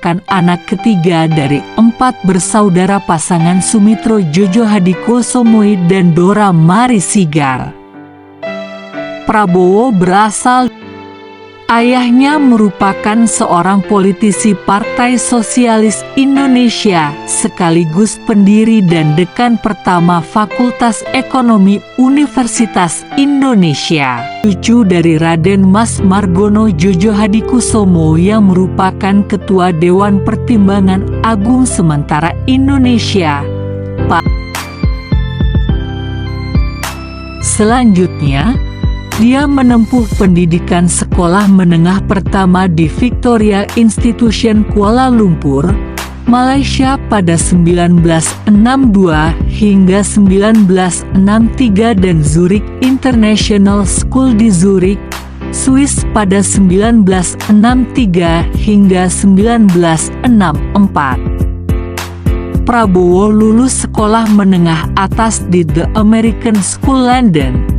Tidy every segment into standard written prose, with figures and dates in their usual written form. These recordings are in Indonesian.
merupakan anak ketiga dari 4 bersaudara pasangan Sumitro Jojo Hadikusumo dan Dora Marisigar. Prabowo berasal ayahnya merupakan seorang politisi Partai Sosialis Indonesia sekaligus pendiri dan dekan pertama Fakultas Ekonomi Universitas Indonesia. Cucu dari Raden Mas Margono Jojo Hadikusumo yang merupakan Ketua Dewan Pertimbangan Agung sementara Indonesia. Selanjutnya, dia menempuh pendidikan sekolah menengah pertama di Victoria Institution Kuala Lumpur, Malaysia pada 1962 hingga 1963 dan Zurich International School di Zurich, Swiss pada 1963 hingga 1964. Prabowo lulus sekolah menengah atas di The American School London,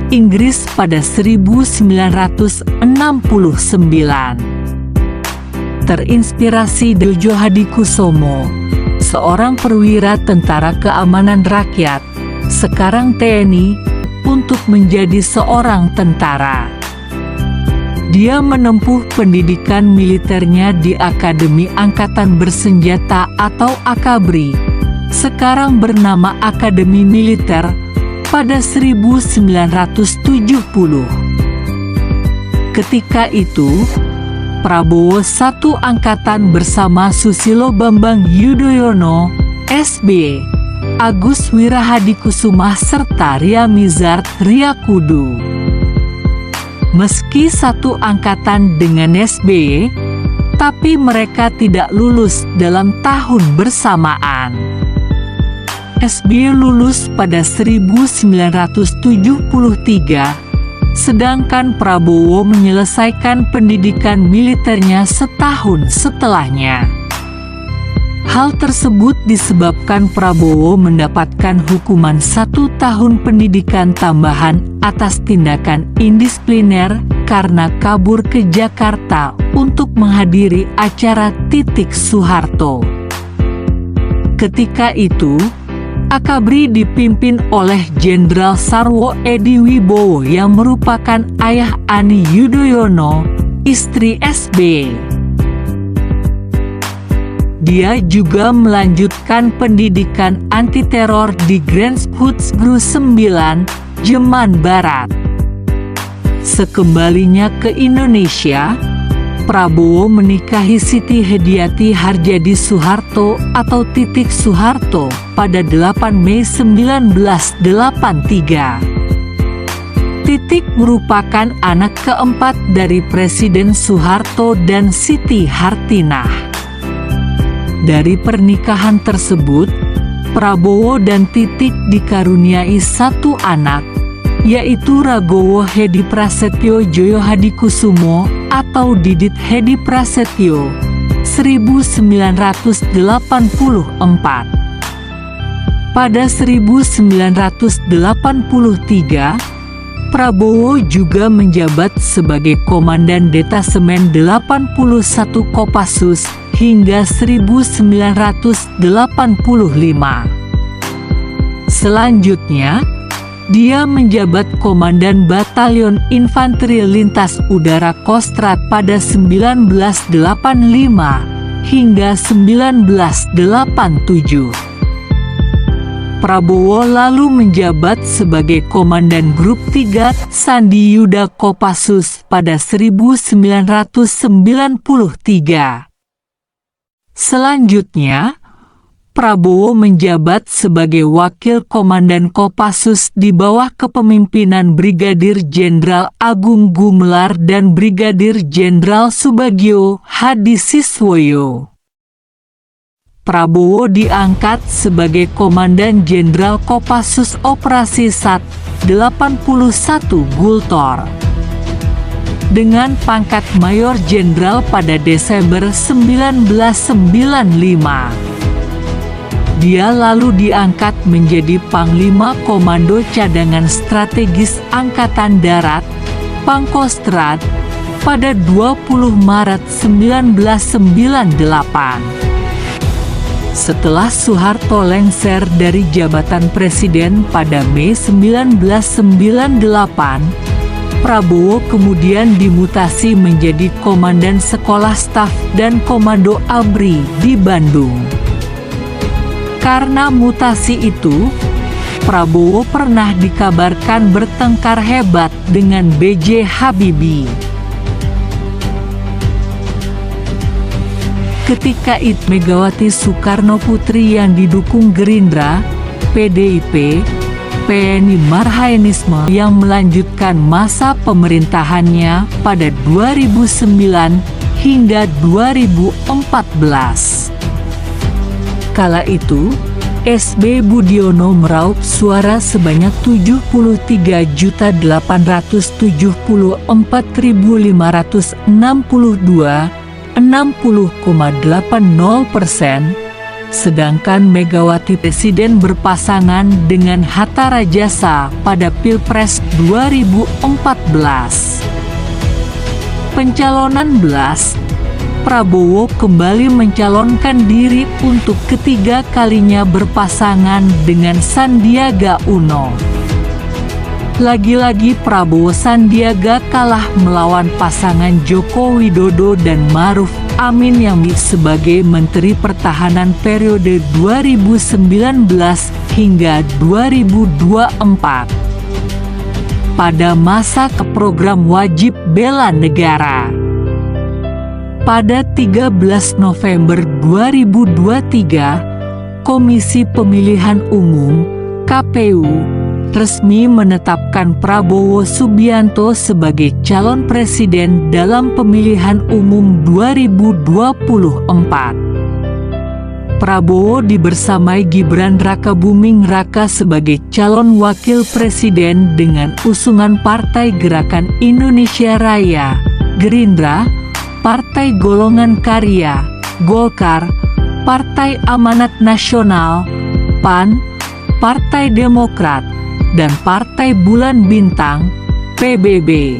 Inggris pada 1969. Terinspirasi Jojo Hadikusumo, seorang perwira tentara keamanan rakyat, sekarang TNI, untuk menjadi seorang tentara. Dia menempuh pendidikan militernya di Akademi Angkatan Bersenjata atau AKABRI, sekarang bernama Akademi Militer, pada 1970. Ketika itu, Prabowo satu angkatan bersama Susilo Bambang Yudhoyono, SBY, Agus Wirahadikusumah serta Ria Mizard Riyakudu. Meski satu angkatan dengan SBY, tapi mereka tidak lulus dalam tahun bersamaan. SBY lulus pada 1973, sedangkan Prabowo menyelesaikan pendidikan militernya setahun setelahnya. Hal tersebut disebabkan Prabowo mendapatkan hukuman 1 tahun pendidikan tambahan atas tindakan indisipliner karena kabur ke Jakarta untuk menghadiri acara Titik Soeharto. Ketika itu, AKABRI dipimpin oleh Jenderal Sarwo Edi Wibowo yang merupakan ayah Ani Yudhoyono, istri SBY. Dia juga melanjutkan pendidikan anti-teror di Granshootskru 9, Jeman Barat. Sekembalinya ke Indonesia, Prabowo menikahi Siti Hediati Harjadi Soeharto atau Titik Soeharto pada 8 Mei 1983. Titik merupakan anak keempat dari Presiden Soeharto dan Siti Hartinah. Dari pernikahan tersebut, Prabowo dan Titik dikaruniai satu anak, yaitu Ragowo Hedi Prasetyo Joyo Hadikusumo atau Didit Hedi Prasetyo, 1984. Pada 1983, Prabowo juga menjabat sebagai Komandan Detasemen 81 Kopassus hingga 1985. Selanjutnya, dia menjabat Komandan Batalion Infanteri Lintas Udara Kostrad pada 1985 hingga 1987. Prabowo lalu menjabat sebagai Komandan Grup 3 Sandi Yuda Kopassus pada 1993. Selanjutnya, Prabowo menjabat sebagai Wakil Komandan Kopassus di bawah kepemimpinan Brigadir Jenderal Agung Gumelar dan Brigadir Jenderal Subagio Hadisiswoyo. Prabowo diangkat sebagai Komandan Jenderal Kopassus Operasi Sat 81 Gultor dengan pangkat Mayor Jenderal pada Desember 1995. Dia lalu diangkat menjadi Panglima Komando Cadangan Strategis Angkatan Darat, Pangkostrad, pada 20 Maret 1998. Setelah Soeharto lengser dari jabatan presiden pada Mei 1998, Prabowo kemudian dimutasi menjadi Komandan Sekolah Staf dan Komando ABRI di Bandung. Karena mutasi itu, Prabowo pernah dikabarkan bertengkar hebat dengan B.J. Habibie. Ketika itu Megawati Soekarnoputri yang didukung Gerindra, PDIP, PNI Marhainisme yang melanjutkan masa pemerintahannya pada 2009 hingga 2014. Kala itu, SB Budiono meraup suara sebanyak 73.874.562, 60,80%, sedangkan Megawati presiden berpasangan dengan Hatta Rajasa pada Pilpres 2014. Pencalonan 11, Prabowo kembali mencalonkan diri untuk ketiga kalinya berpasangan dengan Sandiaga Uno. Lagi-lagi Prabowo Sandiaga kalah melawan pasangan Joko Widodo dan Ma'ruf Amin yang sebagai Menteri Pertahanan periode 2019 hingga 2024. Pada masa program wajib bela negara. Pada 13 November 2023, Komisi Pemilihan Umum (KPU) resmi menetapkan Prabowo Subianto sebagai calon presiden dalam pemilihan umum 2024. Prabowo dibersamai Gibran Rakabuming Raka sebagai calon wakil presiden dengan usungan Partai Gerakan Indonesia Raya, Gerindra, Partai Golongan Karya, Golkar, Partai Amanat Nasional, PAN, Partai Demokrat, dan Partai Bulan Bintang, PBB.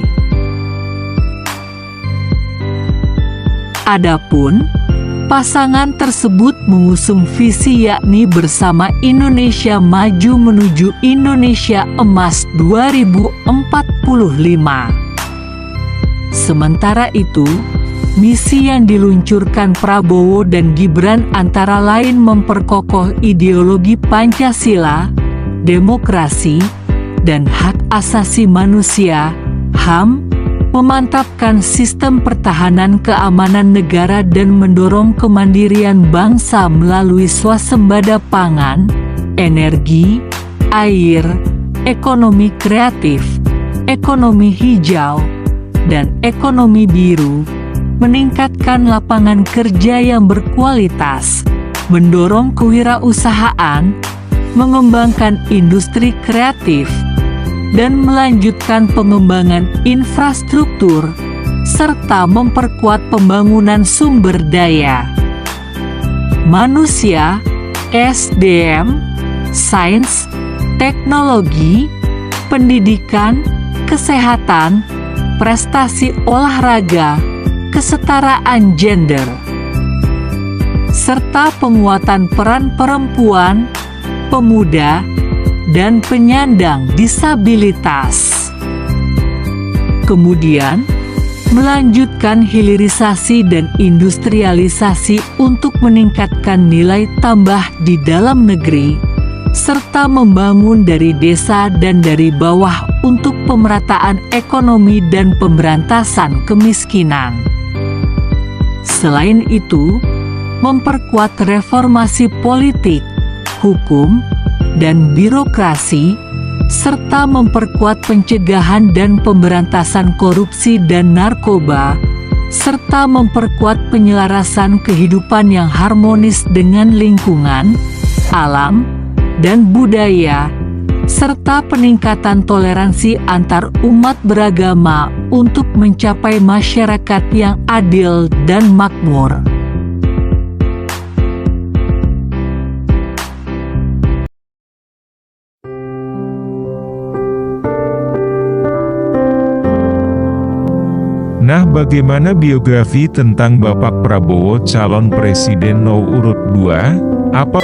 Adapun pasangan tersebut mengusung visi yakni bersama Indonesia Maju menuju Indonesia Emas 2045. Sementara itu, misi yang diluncurkan Prabowo dan Gibran antara lain memperkokoh ideologi Pancasila, demokrasi, dan hak asasi manusia, HAM, memantapkan sistem pertahanan keamanan negara dan mendorong kemandirian bangsa melalui swasembada pangan, energi, air, ekonomi kreatif, ekonomi hijau, dan ekonomi biru, meningkatkan lapangan kerja yang berkualitas, mendorong kewirausahaan, mengembangkan industri kreatif, dan melanjutkan pengembangan infrastruktur, serta memperkuat pembangunan sumber daya manusia, SDM, sains, teknologi, pendidikan, kesehatan, prestasi olahraga, kesetaraan gender, serta penguatan peran perempuan, pemuda, dan penyandang disabilitas. Kemudian, melanjutkan hilirisasi dan industrialisasi untuk meningkatkan nilai tambah di dalam negeri, serta membangun dari desa dan dari bawah untuk pemerataan ekonomi dan pemberantasan kemiskinan. Selain itu, memperkuat reformasi politik, hukum, dan birokrasi, serta memperkuat pencegahan dan pemberantasan korupsi dan narkoba, serta memperkuat penyelarasan kehidupan yang harmonis dengan lingkungan, alam, dan budaya, serta peningkatan toleransi antar umat beragama untuk mencapai masyarakat yang adil dan makmur. Nah, bagaimana biografi tentang Bapak Prabowo calon presiden nomor urut 2? Apa